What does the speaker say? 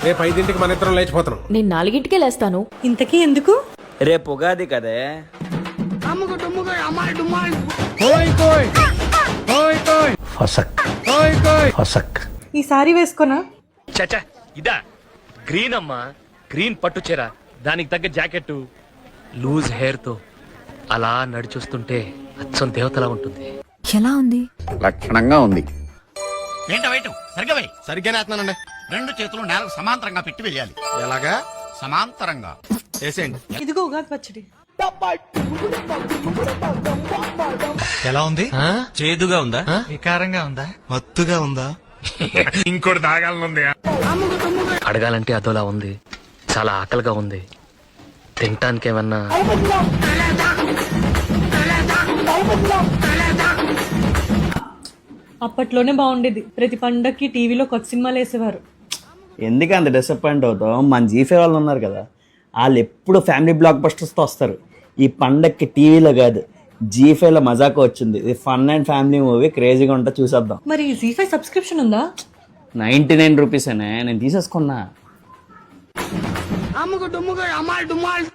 రేపు 5ంటికి మన ఇద్దరం లేచిపోతున్నాం. నేను 4ంటికే లేస్తాను. ఇంతకీ ఎందుకు? రేపు ఉగాది కదే. ఈ సారీ వేసుకోనా? చచా ఇదా గ్రీన్ అమ్మా, గ్రీన్ పట్టు చీర, దానికి తగ్గ జాకెట్, లూజ్ హెయిర్ తో అలా నడిచొస్తుంటే అచ్చం దేవతలా ఉంటుంది. ఎలా ఉంది? లక్షణంగా ఉంది. సరిగ్గానే వేస్తున్నానండి. 2 చేతులు నేలకు సమాంతరంగా పెట్టి వేయాలి. ఎలాగా? సమాంతరంగా వేసేయండి. ఇదిగో ఉగాది పచ్చడి. ఎలా ఉంది? చేదుగా ఉందా? వికారంగా ఉందా? మత్తుగా ఉందా? ఇంకోటి తాగాలనుంది. అడగాలంటే అదోలా ఉంది, చాలా ఆకలిగా ఉంది. తినటానికి ఏమన్నా? అప్పట్లోనే బాగుండేది. ప్రతి పండక్కి టీవీలో కొత్త సినిమాలు వేసేవారు. ఎందుకు అంత డిసప్పాయింట్ అవుతాం? మన జీఫే వాళ్ళు ఉన్నారు కదా, వాళ్ళు ఎప్పుడు ఫ్యామిలీ బ్లాక్ బస్టర్స్తో వస్తారు. ఈ పండక్కి టీవీలో కాదు, జీఫేలో మజాకు వచ్చింది. ఇది ఫన్ అండ్ ఫ్యామిలీ మూవీ, క్రేజీగా ఉంటా, చూసేద్దాం. మరి జీ5 సబ్స్క్రిప్షన్ ఉందా? 99 రూపీసేనే, నేను తీసేసుకున్నా. అమ్ముకు డుమ్ముకు అమ్మాయి డుమ్మాల్